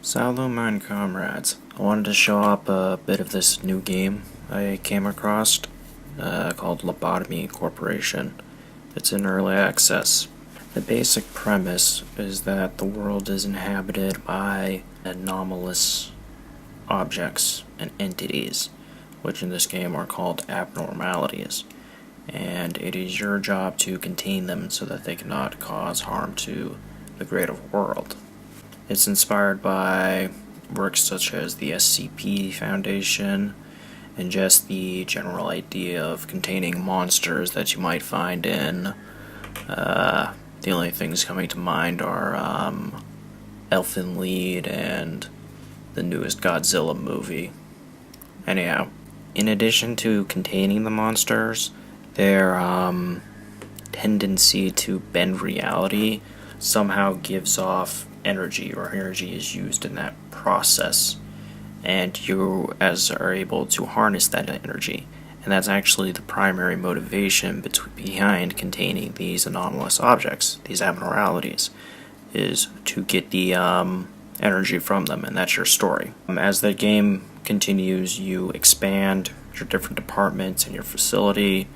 Salome and comrades, I wanted to show up a bit of this new game I came across called Lobotomy Corporation. It's in early access. The basic premise is that the world is inhabited by anomalous objects and entities, which in this game are called abnormalities, and it is your job to contain them so that they cannot cause harm to the greater world. It's inspired by works such as the SCP Foundation and just the general idea of containing monsters that you might find in. The only things coming to mind are Elfin Lied and the newest Godzilla movie. Anyhow, in addition to containing the monsters, their tendency to bend reality somehow gives off energy, or energy is used in that process, and you are able to harness that energy, and that's actually the primary motivation behind containing these anomalous objects, these abnormalities, is to get the energy from them, and that's your story. As the game continues, you expand your different departments in your facility,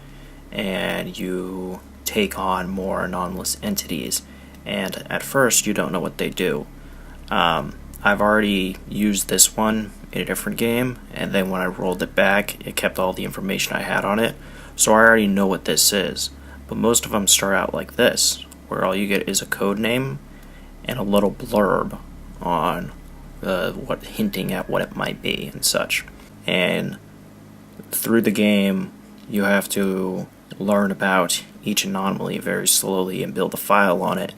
and you take on more anomalous entities. And at first, you don't know what they do. I've already used this one in a different game, and then when I rolled it back, it kept all the information I had on it, so I already know what this is. But most of them start out like this, where all you get is a code name and a little blurb on hinting at what it might be and such. And through the game, you have to learn about each anomaly very slowly and build a file on it,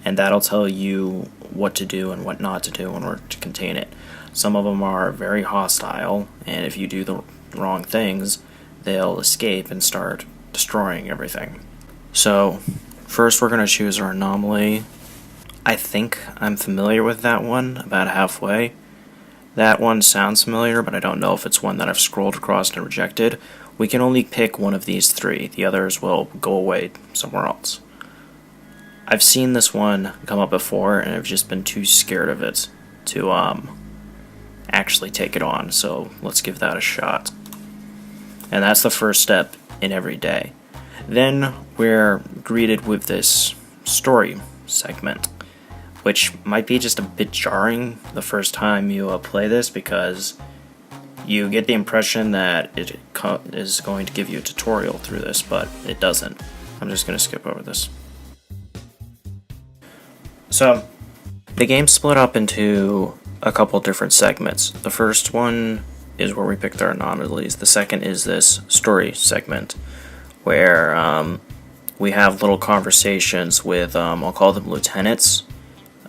and that'll tell you what to do and what not to do in order to contain it. Some of them are very hostile, and if you do the wrong things, they'll escape and start destroying everything. So, first we're going to choose our anomaly. I think I'm familiar with that one, about halfway. That one sounds familiar, but I don't know if it's one that I've scrolled across and rejected. We can only pick one of these three. The others will go away somewhere else. I've seen this one come up before, and I've just been too scared of it to actually take it on, so let's give that a shot. And that's the first step in every day. Then we're greeted with this story segment, which might be just a bit jarring the first time you play this, because you get the impression that it is going to give you a tutorial through this, but it doesn't. I'm just going to skip over this. So, the game's split up into a couple different segments. The first one is where we pick our anomalies. The second is this story segment, where we have little conversations with, I'll call them lieutenants.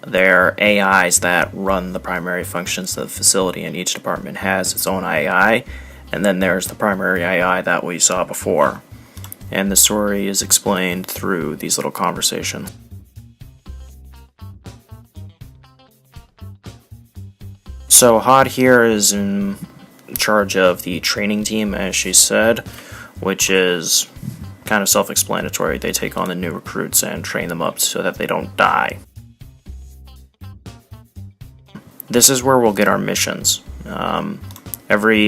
They're AIs that run the primary functions of the facility, and each department has its own AI, and then there's the primary AI that we saw before. And the story is explained through these little conversations. So Hod here is in charge of the training team, as she said, which is kind of self-explanatory. They take on the new recruits and train them up so that they don't die. This is where we'll get our missions. Every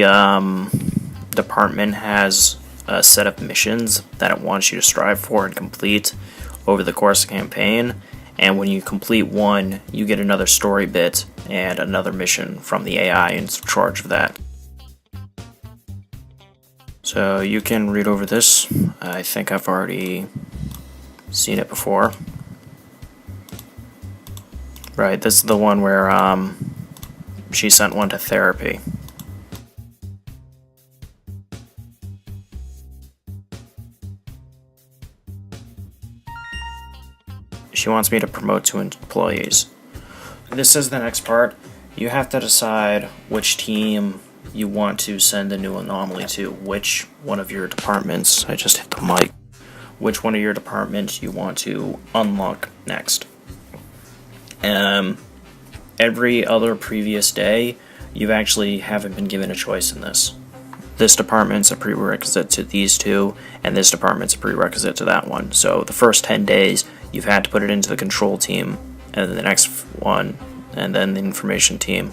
department has a set of missions that it wants you to strive for and complete over the course of the campaign, and when you complete one, you get another story bit and another mission from the AI in charge of that. So you can read over this. I think I've already seen it before. Right, this is the one where she sent one to therapy. She wants me to promote to employees. This is the next part. You have to decide which team you want to send the new anomaly to, which one of your departments, I just hit the mic, which one of your departments you want to unlock next. Every other previous day, you actually haven't been given a choice in this. This department's a prerequisite to these two, and this department's a prerequisite to that one. So the first 10 days, you've had to put it into the control team, and then the next one, and then the information team,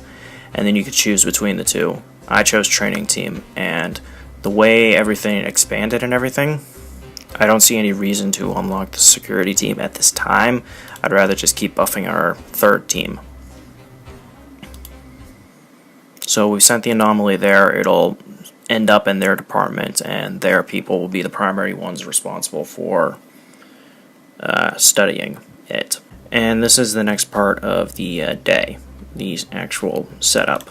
and then you could choose between the two. I chose training team, and the way everything expanded and everything, I don't see any reason to unlock the security team at this time. I'd rather just keep buffing our third team. So we sent the anomaly there. It'll end up in their department, and their people will be the primary ones responsible for studying it. And this is the next part of the day, the actual setup.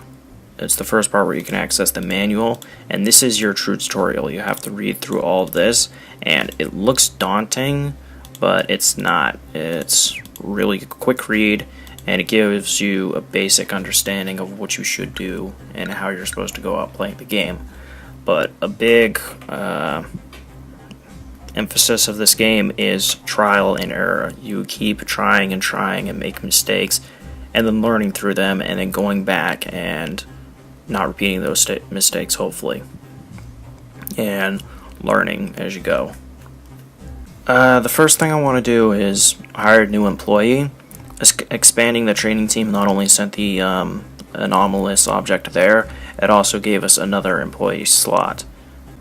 It's the first part where you can access the manual, and this is your true tutorial. You have to read through all of this, and it looks daunting, but it's not. It's really a quick read, and it gives you a basic understanding of what you should do and how you're supposed to go out playing the game. But a big emphasis of this game is trial and error. You keep trying and make mistakes, and then learning through them, and then going back and not repeating those mistakes, hopefully, and learning as you go. The first thing I want to do is hire a new employee. Expanding the training team not only sent the anomalous object there, it also gave us another employee slot.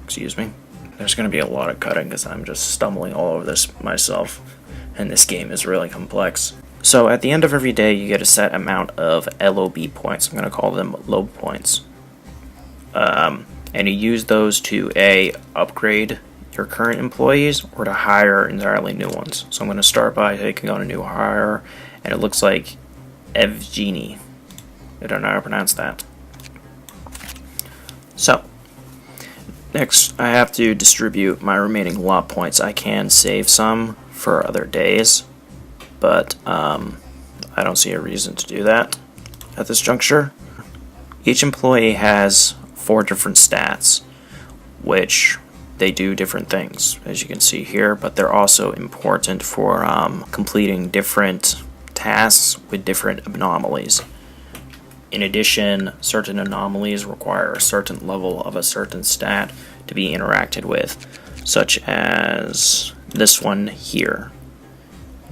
Excuse me. There's going to be a lot of cutting because I'm just stumbling all over this myself, and this game is really complex. So at the end of every day, you get a set amount of LOB points. I'm going to call them lobe points. And you use those to upgrade your current employees or to hire entirely new ones. So I'm going to start by taking on a new hire, and it looks like Evgeny. I don't know how to pronounce that. So next, I have to distribute my remaining lot points. I can save some for other days, but I don't see a reason to do that at this juncture. Each employee has 4 different stats, which they do different things, as you can see here, but they're also important for completing different tasks with different anomalies. In addition, certain anomalies require a certain level of a certain stat to be interacted with, such as this one here,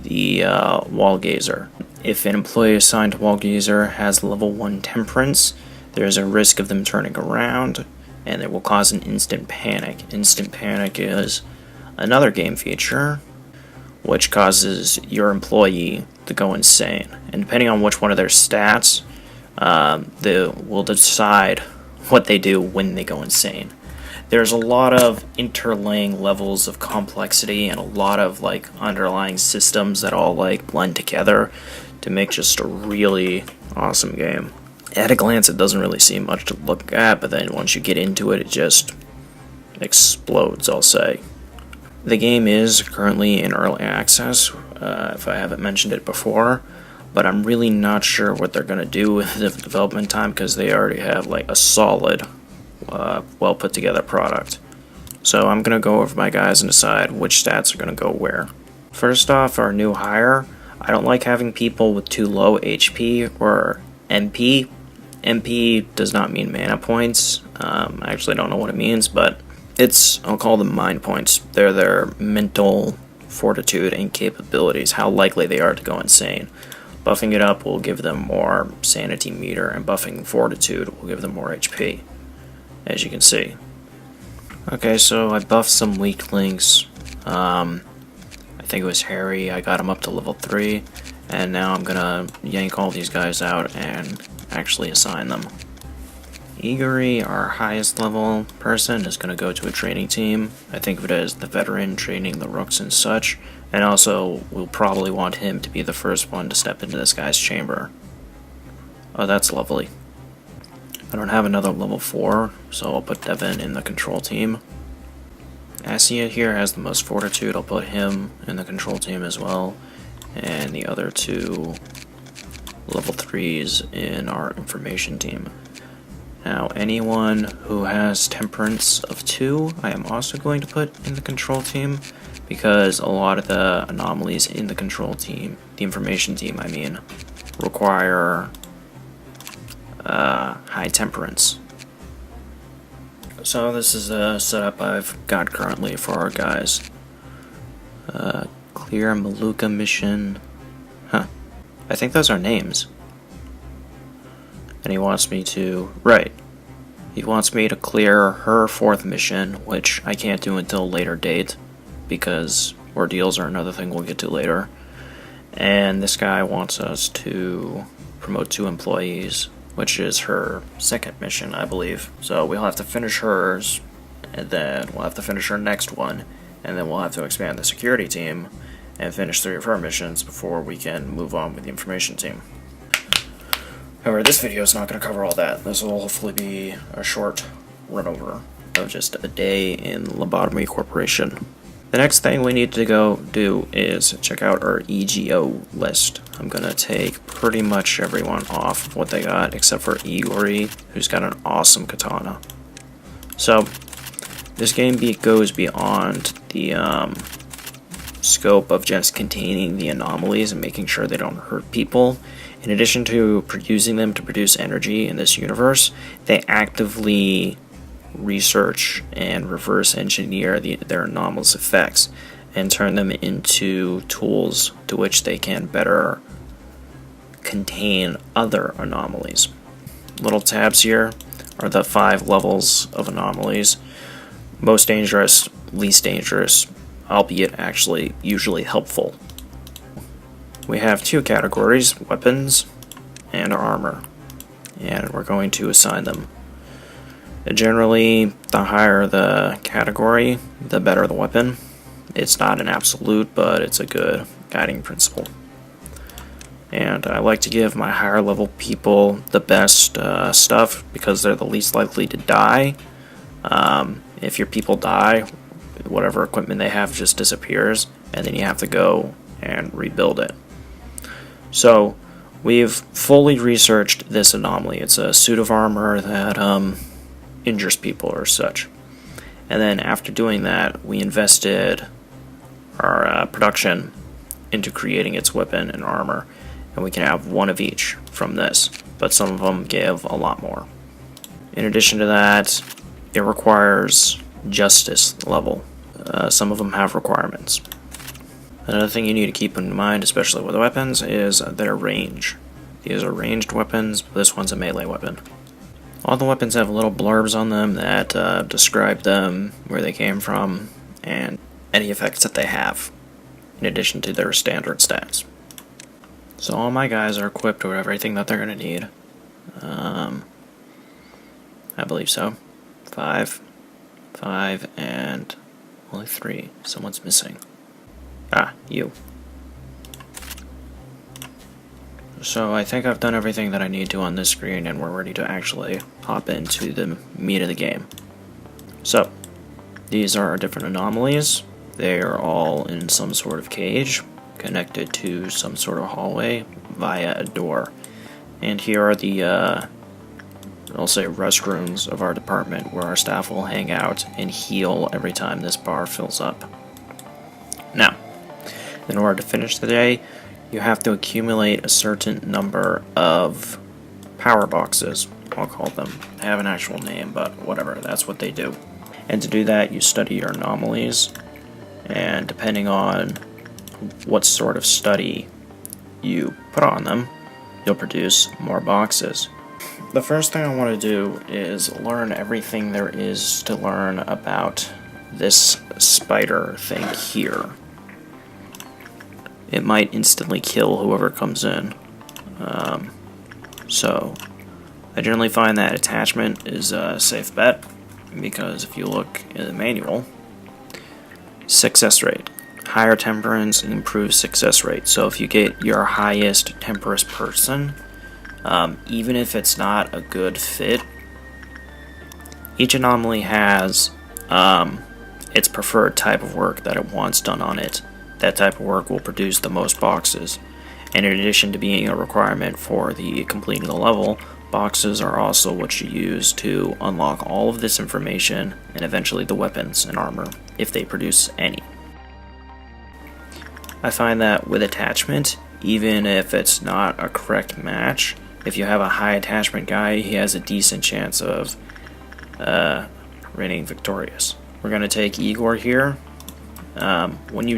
the wall gazer. If an employee assigned to wall gazer has level 1 temperance, there is a risk of them turning around, and it will cause an instant panic. Instant panic is another game feature which causes your employee to go insane, and depending on which one of their stats, they will decide what they do when they go insane. There's a lot of interlaying levels of complexity and a lot of underlying systems that all blend together to make just a really awesome game. At a glance, it doesn't really seem much to look at, but then once you get into it, it just explodes, I'll say. The game is currently in early access, if I haven't mentioned it before, but I'm really not sure what they're going to do with the development time because they already have a solid, well put together product. So I'm going to go over my guys and decide which stats are going to go where. First off, our new hire. I don't like having people with too low HP or MP. MP does not mean mana points. I actually don't know what it means, but I'll call them mind points. They're their mental fortitude and capabilities, how likely they are to go insane. Buffing it up will give them more sanity meter, and buffing fortitude will give them more HP, as you can see. Okay, so I buffed some weak links. I think it was Harry. I got him up to level 3, and now I'm gonna yank all these guys out and actually assign them. Igor, our highest level person, is going to go to a training team. I think of it as the veteran training the rooks and such, and also we'll probably want him to be the first one to step into this guy's chamber. Oh, that's lovely. I don't have another level 4, so I'll put Devin in the control team. Asia here has the most fortitude. I'll put him in the control team as well, and the other 2 level 3s in our information team. Now, anyone who has temperance of 2, I am also going to put in the control team, because a lot of the anomalies in the control team, the information team I mean, require high temperance. So this is a setup I've got currently for our guys. Clear Maluka mission. Huh. I think those are names. and he wants me to, right, he wants me to clear her 4th mission, which I can't do until a later date, because ordeals are another thing we'll get to later. And this guy wants us to promote 2 employees, which is her 2nd mission, I believe. So we'll have to finish hers, and then we'll have to finish her next one, and then we'll have to expand the security team and finish 3 of her missions before we can move on with the information team. However, this video is not going to cover all that. This will hopefully be a short run over of just a day in Lobotomy Corporation. The next thing we need to go do is check out our EGO list. I'm going to take pretty much everyone off what they got except for Igori, who's got an awesome katana. So, this game goes beyond the scope of just containing the anomalies and making sure they don't hurt people. In addition to using them to produce energy in this universe, they actively research and reverse engineer their anomalous effects and turn them into tools to which they can better contain other anomalies. Little tabs here are the 5 levels of anomalies. Most dangerous, least dangerous, albeit actually usually helpful. We have 2 categories, weapons and armor, and we're going to assign them. Generally, the higher the category, the better the weapon. It's not an absolute, but it's a good guiding principle. And I like to give my higher level people the best stuff because they're the least likely to die. If your people die, whatever equipment they have just disappears, and then you have to go and rebuild it. So, we've fully researched this anomaly. It's a suit of armor that injures people or such. And then after doing that, we invested our production into creating its weapon and armor, and we can have 1 of each from this, but some of them give a lot more. In addition to that, it requires justice level. Some of them have requirements. Another thing you need to keep in mind, especially with weapons, is their range. These are ranged weapons, but this one's a melee weapon. All the weapons have little blurbs on them that describe them, where they came from, and any effects that they have, in addition to their standard stats. So all my guys are equipped with everything that they're going to need. I believe so. 5, and only 3. Someone's missing. Ah, you. So I think I've done everything that I need to on this screen, and we're ready to actually hop into the meat of the game. So, these are our different anomalies. They are all in some sort of cage, connected to some sort of hallway via a door. And here are the, I'll say restrooms of our department, where our staff will hang out and heal every time this bar fills up. Now, in order to finish the day, you have to accumulate a certain number of power boxes, I'll call them. They have an actual name, but whatever, that's what they do. And to do that, you study your anomalies, and depending on what sort of study you put on them, you'll produce more boxes. The first thing I want to do is learn everything there is to learn about this spider thing here. It might instantly kill whoever comes in. So I generally find that attachment is a safe bet, because if you look in the manual, success rate. Higher temperance improves success rate. So if you get your highest temperance person, even if it's not a good fit, each anomaly has its preferred type of work that it wants done on it. That type of work will produce the most boxes. And in addition to being a requirement for the completing the level, boxes are also what you use to unlock all of this information and eventually the weapons and armor, if they produce any. I find that with attachment, even if it's not a correct match, if you have a high attachment guy, he has a decent chance of reigning victorious. We're going to take Igor here. When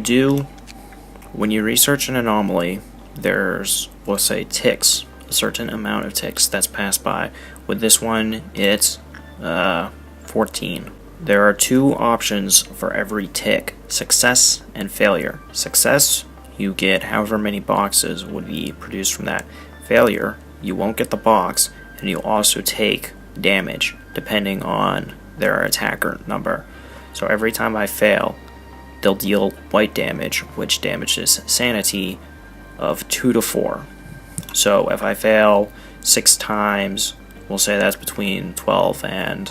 you research an anomaly, there's, we'll say, ticks a certain amount of ticks that's passed by. With this one, it's 14. There are 2 options for every tick: success and failure. Success, you get however many boxes would be produced from that. Failure, you won't get the box, and you'll also take damage depending on their attacker number. So every time I fail, they'll deal white damage, which damages sanity of 2 to 4. So if I fail 6 times, we'll say that's between 12 and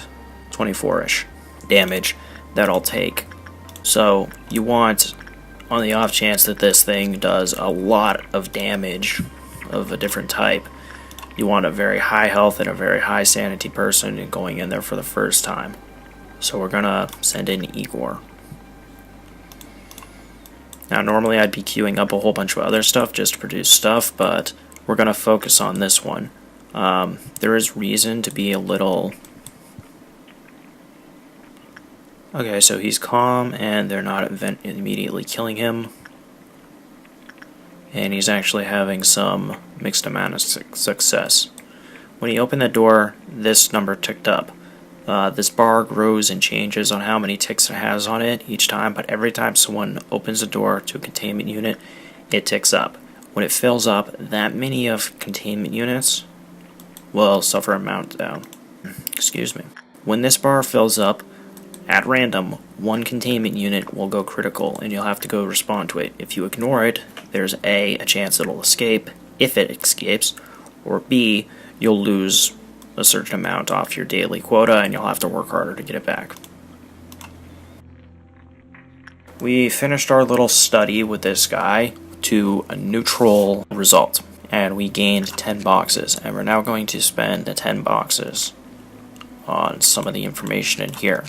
24-ish damage that I'll take. So you want, on the off chance that this thing does a lot of damage of a different type, you want a very high health and a very high sanity person going in there for the first time. So we're gonna send in Igor. Now normally I'd be queuing up a whole bunch of other stuff just to produce stuff, but we're gonna focus on this one. There is reason to be a little... Okay, so he's calm and they're not immediately killing him. And he's actually having some mixed amount of success. When he opened the door, this number ticked up. This bar grows and changes on how many ticks it has on it each time, but every time someone opens a door to a containment unit, it ticks up. When it fills up, that many of containment units will suffer a meltdown. Excuse me. When this bar fills up, at random, 1 containment unit will go critical, and you'll have to go respond to it. If you ignore it, there's A, a chance it'll escape, if it escapes, or B, you'll lose a certain amount off your daily quota, and you'll have to work harder to get it back. We finished our little study with this guy to a neutral result, and we gained 10 boxes, and we're now going to spend the 10 boxes on some of the information in here.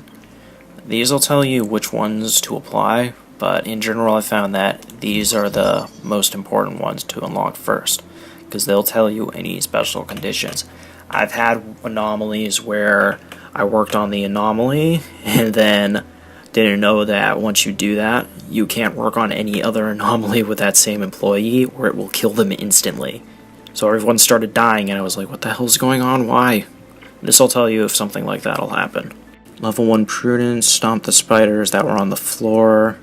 These will tell you which ones to apply, but in general I found that these are the most important ones to unlock first, because they'll tell you any special conditions. I've had anomalies where I worked on the anomaly and then didn't know that once you do that, you can't work on any other anomaly with that same employee, or it will kill them instantly. So everyone started dying and I was like, what the hell is going on? Why? This will tell you if something like that will happen. Level 1 Prudence, stomp the spiders that were on the floor,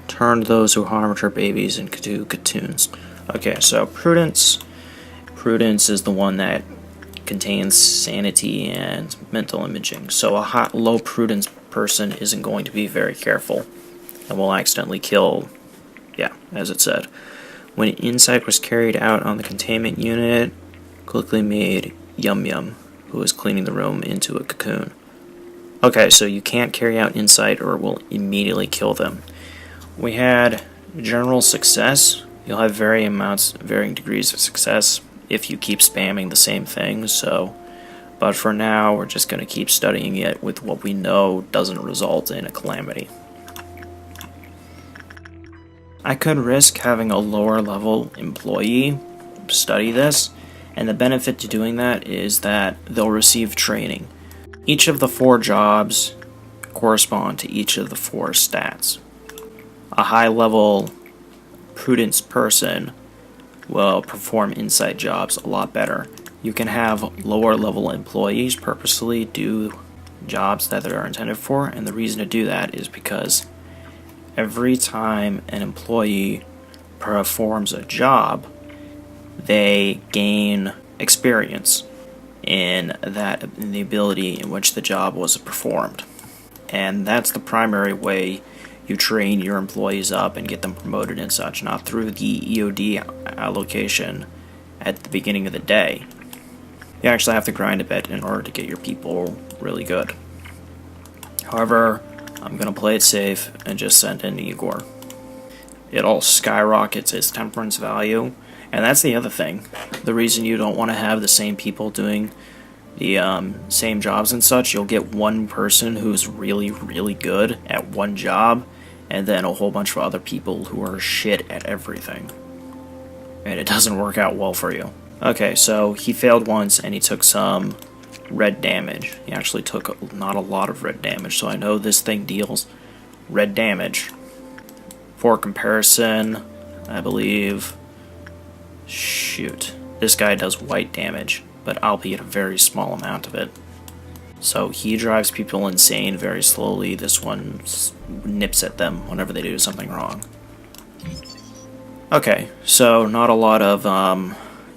turned those who harmed her babies into cartoons. Okay, so Prudence is the one that contains sanity and mental imaging. So a low Prudence person isn't going to be very careful and will accidentally kill, yeah, as it said. When insight was carried out on the containment unit, quickly made Yum Yum, who was cleaning the room, into a cocoon. Okay, so you can't carry out insight or it will immediately kill them. We had general success. You'll have varying degrees of success if you keep spamming the same thing, but for now we're just going to keep studying it with what we know doesn't result in a calamity. I could risk having a lower level employee study this, and the benefit to doing that is that they'll receive training. Each of the 4 jobs correspond to each of the 4 stats. A high-level Prudence person will perform insight jobs a lot better. You can have lower-level employees purposely do jobs that they're intended for, and the reason to do that is because every time an employee performs a job, they gain experience in the ability in which the job was performed. And that's the primary way you train your employees up and get them promoted and such, not through the EOD allocation at the beginning of the day. You actually have to grind a bit in order to get your people really good. However, I'm going to play it safe and just send in Igor. It all skyrockets its temperance value. And that's the other thing. The reason you don't want to have the same people doing the same jobs and such, you'll get one person who's really, really good at one job, and then a whole bunch of other people who are shit at everything. And it doesn't work out well for you. Okay, so he failed once, and he took some red damage. He actually took not a lot of red damage, so I know this thing deals red damage. For comparison, I believe... Shoot. This guy does white damage, but albeit a very small amount of it. So he drives people insane very slowly. This one nips at them whenever they do something wrong. Okay, so not a lot of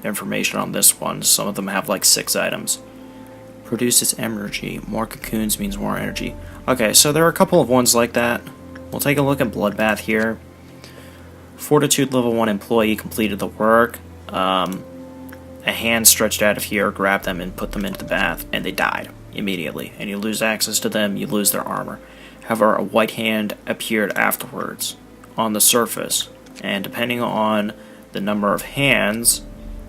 information on this one. Some of them have like 6 items. Produces energy. More cocoons means more energy. Okay, so there are a couple of ones like that. We'll take a look at Bloodbath here. Fortitude level 1 employee completed the work. A hand stretched out of here, grabbed them and put them into the bath, and they died immediately. And you lose access to them, you lose their armor. However, a white hand appeared afterwards on the surface. And depending on the number of hands,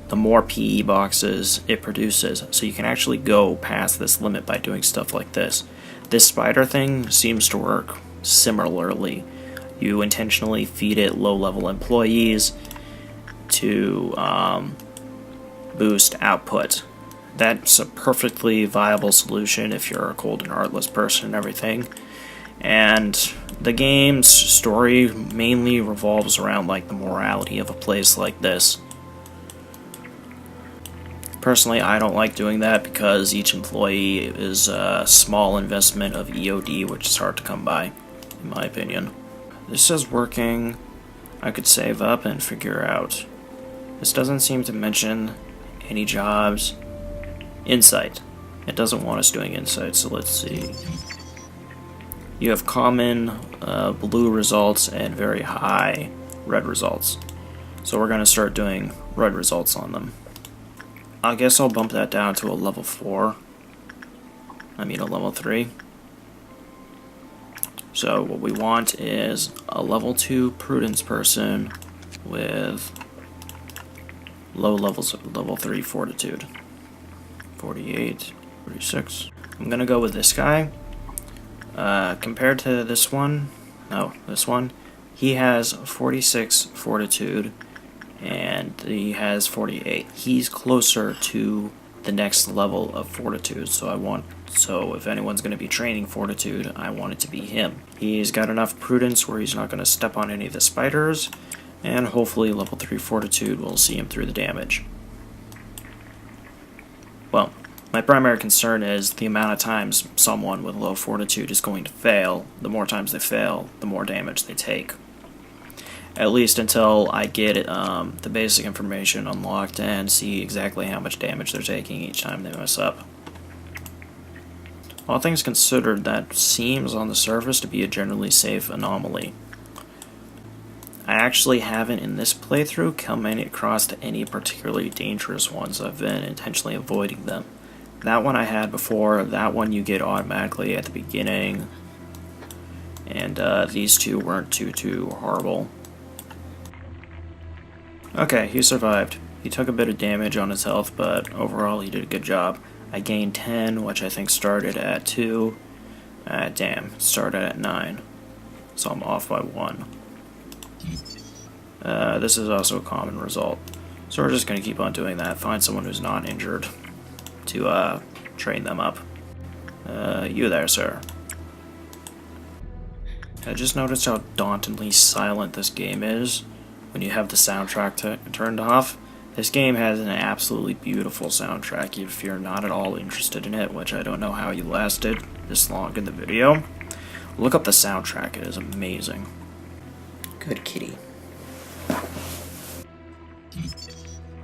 the more PE boxes it produces. So you can actually go past this limit by doing stuff like this. This spider thing seems to work similarly. You intentionally feed it low-level employees to boost output. That's a perfectly viable solution if you're a cold and heartless person and everything. And the game's story mainly revolves around like the morality of a place like this. Personally, I don't like doing that because each employee is a small investment of EOD, which is hard to come by, in my opinion. This is working. I could save up and figure out. This doesn't seem to mention any jobs. Insight. It doesn't want us doing insight, so let's see. You have common blue results and very high red results. So we're going to start doing red results on them. I guess I'll bump that down to a level 4. I mean a level 3. So what we want is a level 2 prudence person with low levels of level 3 fortitude. 48, 46. I'm gonna go with this guy. Compared to this one, he has 46 fortitude and he has 48. He's closer to the next level of fortitude, so if anyone's going to be training fortitude, I want it to be him. He's got enough prudence where he's not going to step on any of the spiders, and hopefully level 3 fortitude will see him through the damage. Well, my primary concern is the amount of times someone with low fortitude is going to fail. The more times they fail, the more damage they take. At least until I get the basic information unlocked and see exactly how much damage they're taking each time they mess up. All things considered, that seems on the surface to be a generally safe anomaly. I actually haven't in this playthrough come across any particularly dangerous ones. I've been intentionally avoiding them. That one I had before, that one you get automatically at the beginning, and these two weren't too horrible. Okay, he survived. He took a bit of damage on his health, but overall he did a good job. I gained 10, which I think started at 2. Damn, it started at 9. So I'm off by 1. This is also a common result. So we're just going to keep on doing that. Find someone who's not injured to train them up. You there, sir. I just noticed how dauntingly silent this game is when you have the soundtrack turned off. This game has an absolutely beautiful soundtrack if you're not at all interested in it, which I don't know how you lasted this long in the video. Look up the soundtrack, it is amazing. Good kitty.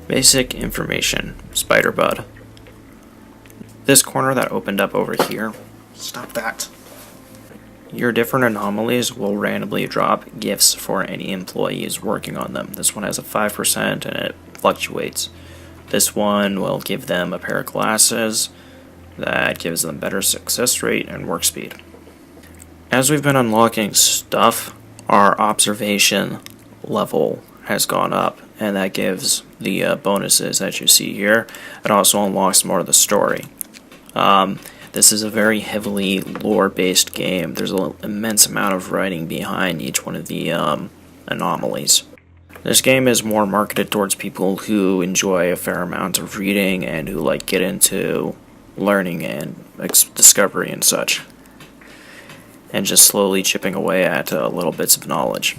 Basic information. Spider bud. This corner that opened up over here. Stop that. Your different anomalies will randomly drop gifts for any employees working on them. This one has a 5% and it fluctuates. This one will give them a pair of glasses that gives them better success rate and work speed. As we've been unlocking stuff, our observation level has gone up, and that gives the bonuses that you see here. It also unlocks more of the story. This is a very heavily lore-based game. There's an immense amount of writing behind each one of the anomalies. This game is more marketed towards people who enjoy a fair amount of reading and who like get into learning and discovery and such, and just slowly chipping away at little bits of knowledge.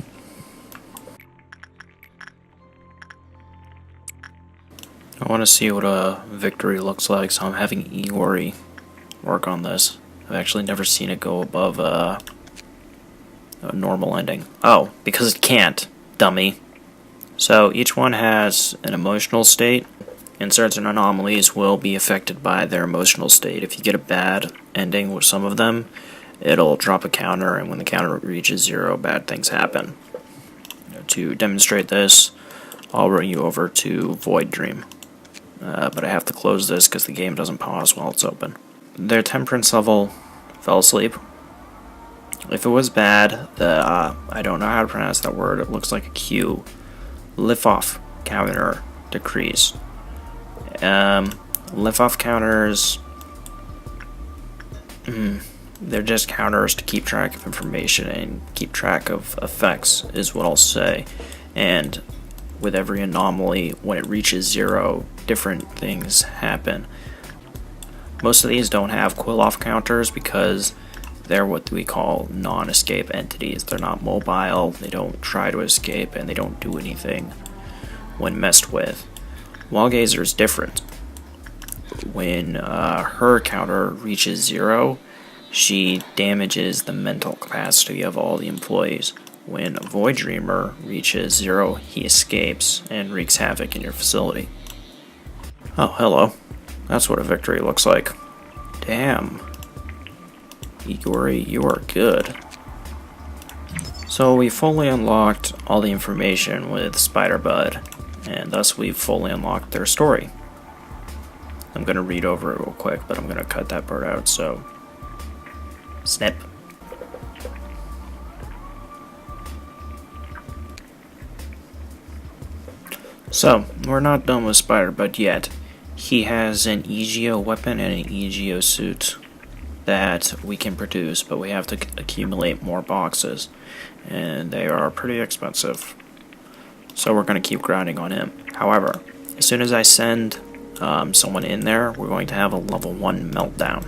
I want to see what a victory looks like, so I'm having Iori work on this. I've actually never seen it go above a normal ending. Oh, because it can't, dummy. So each one has an emotional state, and certain anomalies will be affected by their emotional state. If you get a bad ending with some of them, it'll drop a counter, and when the counter reaches 0, bad things happen. To demonstrate this, I'll run you over to Void Dream. But I have to close this because the game doesn't pause while it's open. Their temperance level fell asleep. If it was bad, I don't know how to pronounce that word, it looks like a Q. Lift off counter decreased. Lift off counters, they're just counters to keep track of information and keep track of effects, is what I'll say. And with every anomaly, when it reaches 0, different things happen. Most of these don't have quill off counters because they're what we call non-escape entities. They're not mobile, they don't try to escape, and they don't do anything when messed with. Wallgazer is different. When her counter reaches 0, she damages the mental capacity of all the employees. When a Void Dreamer reaches 0, he escapes and wreaks havoc in your facility. Oh, hello. That's what a victory looks like. Damn. Igori, you are good. So we fully unlocked all the information with Spider-Bud, and thus we've fully unlocked their story. I'm going to read over it real quick, but I'm going to cut that part out, so... Snip. So, we're not done with Spider-Bud yet. He has an EGO weapon and an EGO suit that we can produce, but we have to accumulate more boxes, and they are pretty expensive. So we're going to keep grinding on him. However, as soon as I send someone in there, we're going to have a level 1 meltdown.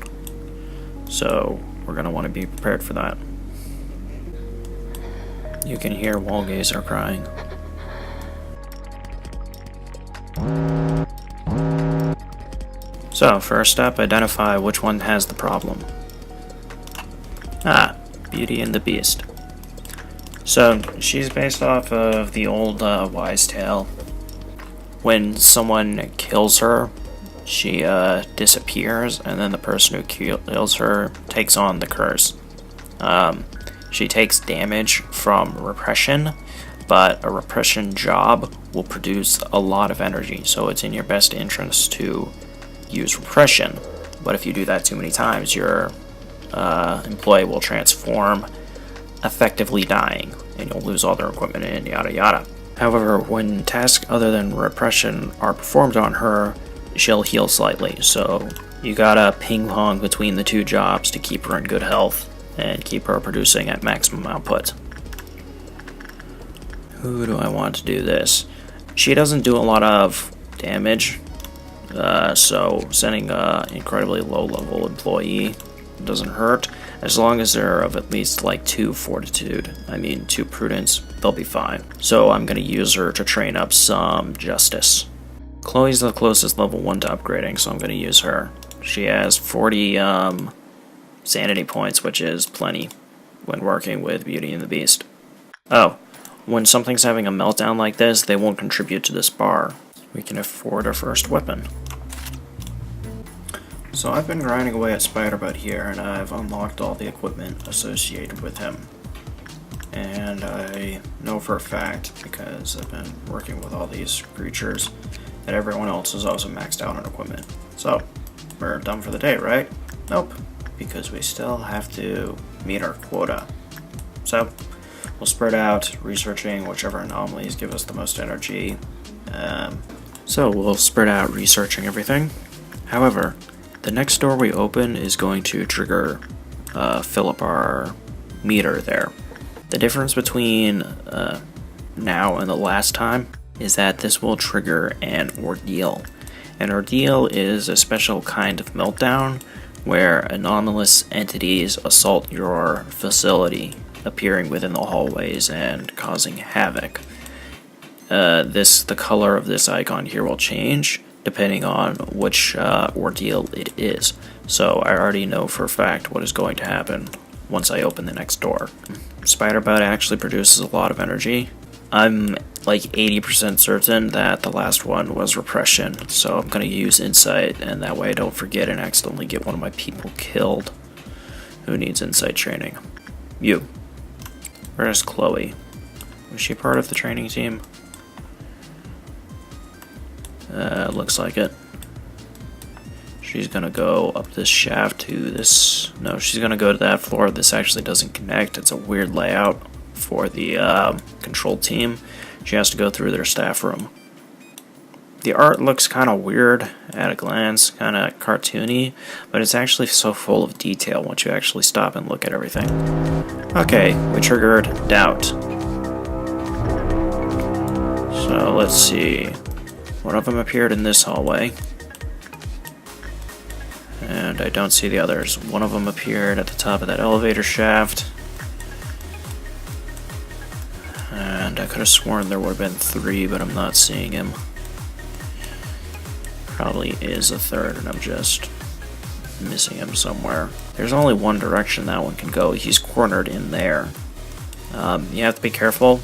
So we're going to want to be prepared for that. You can hear Wallgazer crying. So, first up, identify which one has the problem. Ah, Beauty and the Beast. So, she's based off of the old Wise Tale. When someone kills her, she disappears, and then the person who kills her takes on the curse. She takes damage from repression, but a repression job will produce a lot of energy, so it's in your best interest to use repression. But if you do that too many times, your employee will transform, effectively dying, and you'll lose all their equipment and yada yada. However, when tasks other than repression are performed on her, she'll heal slightly, so you gotta ping pong between the two jobs to keep her in good health and keep her producing at maximum output. Who do I want to do this? She doesn't do a lot of damage, so sending an incredibly low-level employee doesn't hurt. As long as they're of at least like 2 prudence, they'll be fine. So I'm going to use her to train up some justice. Chloe's the closest level 1 to upgrading, so I'm going to use her. She has 40 sanity points, which is plenty when working with Beauty and the Beast. Oh, when something's having a meltdown like this, they won't contribute to this bar. We can afford our first weapon. So I've been grinding away at Spider-Bud here, and I've unlocked all the equipment associated with him. And I know for a fact, because I've been working with all these creatures, that everyone else is also maxed out on equipment. So, we're done for the day, right? Nope, because we still have to meet our quota. So, we'll spread out, researching whichever anomalies give us the most energy. So we'll spread out researching everything. However, the next door we open is going to trigger, fill up our meter there. The difference between now and the last time is that this will trigger an ordeal. An ordeal is a special kind of meltdown where anomalous entities assault your facility, appearing within the hallways and causing havoc. The color of this icon here will change depending on which ordeal it is. So I already know for a fact what is going to happen once I open the next door. Spider-Bot actually produces a lot of energy. I'm like 80% certain that the last one was repression, so I'm going to use insight, and that way I don't forget and accidentally get one of my people killed. Who needs insight training? You. Where's Chloe? Was she part of the training team? Looks like it. She's gonna go up this shaft to this. No, she's gonna go to that floor. This actually doesn't connect. It's a weird layout for the control team. She has to go through their staff room. The art looks kind of weird at a glance, kind of cartoony, but it's actually so full of detail once you actually stop and look at everything. Okay, we triggered doubt. So let's see. One of them appeared in this hallway, and I don't see the others. One of them appeared at the top of that elevator shaft, and I could have sworn there would have been 3, but I'm not seeing him. Probably is a third, and I'm just missing him somewhere. There's only one direction that one can go. He's cornered in there. You have to be careful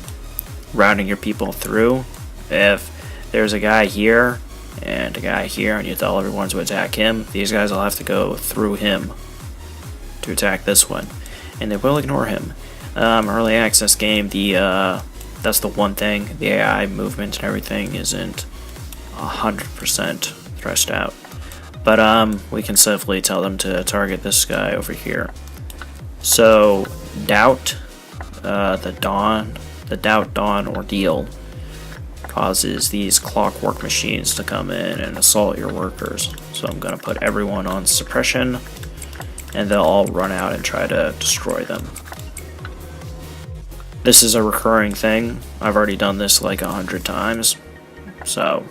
routing your people through. If there's a guy here and a guy here, and you tell everyone to attack him, these guys will have to go through him to attack this one, and they will ignore him. Early access game, that's the one thing. The AI movement and everything isn't 100% threshed out, but we can safely tell them to target this guy over here. So doubt, the doubt dawn ordeal causes these clockwork machines to come in and assault your workers. So I'm going to put everyone on suppression, and they'll all run out and try to destroy them. This is a recurring thing. I've already done this like 100 times. So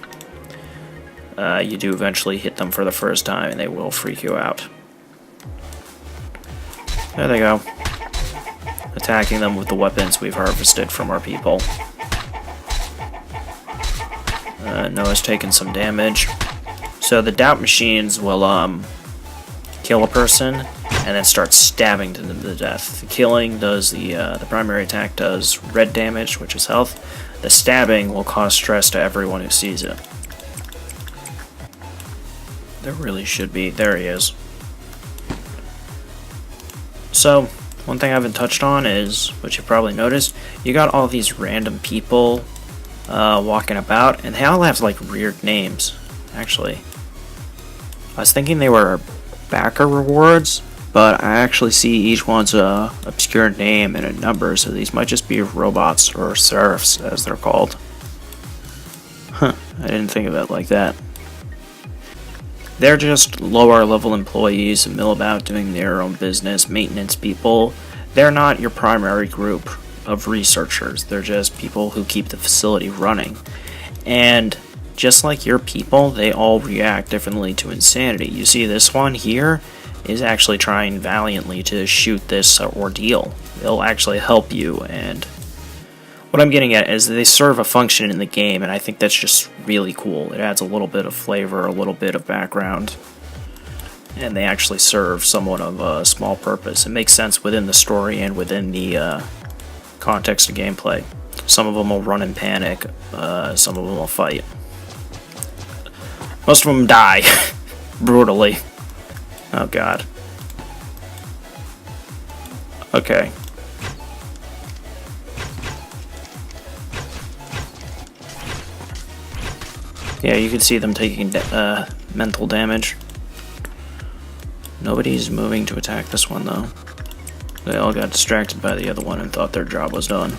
you do eventually hit them for the first time, and they will freak you out. There they go. Attacking them with the weapons we've harvested from our people. Noah's taken some damage. So the doubt machines will kill a person and then start stabbing them to death. The killing does the primary attack does red damage, which is health. The stabbing will cause stress to everyone who sees it. There really should be. There he is. So one thing I haven't touched on is, which you probably noticed, you got all these random people walking about, and they all have like weird names. Actually, I was thinking they were backer rewards, but I actually see each one's a obscure name and a number, so these might just be robots or serfs, as they're called. Huh, I didn't think of it like that. They're just lower level employees who mill about doing their own business, maintenance people. They're not your primary group of researchers. They're just people who keep the facility running. And just like your people, they all react differently to insanity. You see, this one here is actually trying valiantly to shoot this ordeal. They'll actually help you, and what I'm getting at is they serve a function in the game, and I think that's just really cool. It adds a little bit of flavor, a little bit of background, and they actually serve somewhat of a small purpose. It makes sense within the story and within the context of gameplay. Some of them will run in panic, some of them will fight. Most of them die brutally. Oh god. Okay. Yeah, you can see them taking mental damage. Nobody's moving to attack this one though. They all got distracted by the other one and thought their job was done.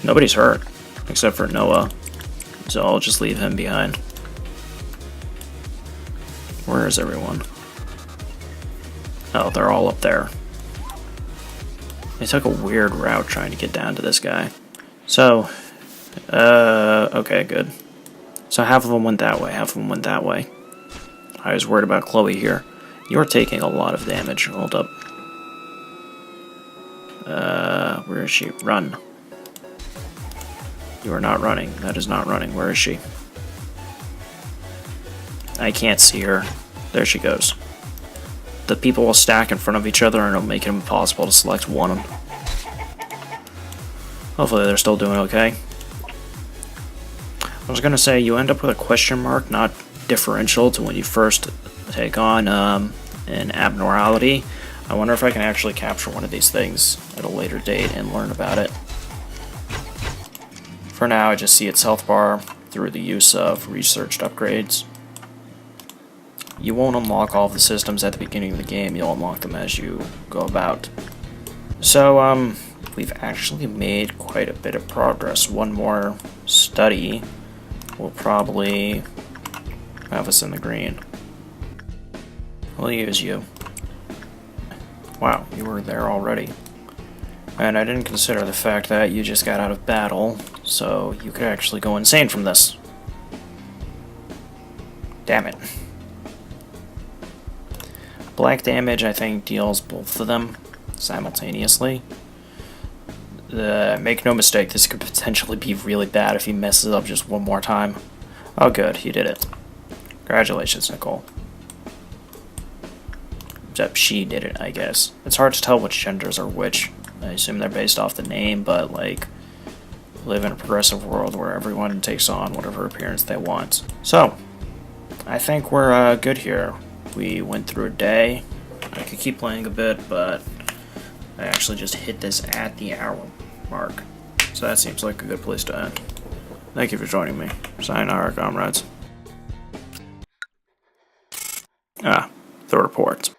Nobody's hurt, except for Noah, so I'll just leave him behind. Where is everyone? Oh, they're all up there. They took a weird route trying to get down to this guy. So, okay, good. So half of them went that way, half of them went that way. I was worried about Chloe here. You're taking a lot of damage. Hold up. Where is she? Run. You are not running. That is not running. Where is she? I can't see her. There she goes. The people will stack in front of each other and it'll make it impossible to select one. Hopefully they're still doing okay. I was gonna say, you end up with a question mark, not differential to when you first take on an abnormality. I wonder if I can actually capture one of these things at a later date and learn about it. For now, I just see its health bar through the use of researched upgrades. You won't unlock all of the systems at the beginning of the game, you'll unlock them as you go about. So, we've actually made quite a bit of progress. One more study will probably have us in the green. We'll use you. Wow, you were there already. And I didn't consider the fact that you just got out of battle, so you could actually go insane from this. Damn it. Black damage, I think, deals both of them simultaneously. Make no mistake, this could potentially be really bad if he messes up just one more time. Oh good, he did it. Congratulations, Nicole. Except she did it, I guess. It's hard to tell which genders are which. I assume they're based off the name, but like, we live in a progressive world where everyone takes on whatever appearance they want. So, I think we're good here. We went through a day. I could keep playing a bit, but I actually just hit this at the hour mark. So that seems like a good place to end. Thank you for joining me. Sayonara, comrades. The report.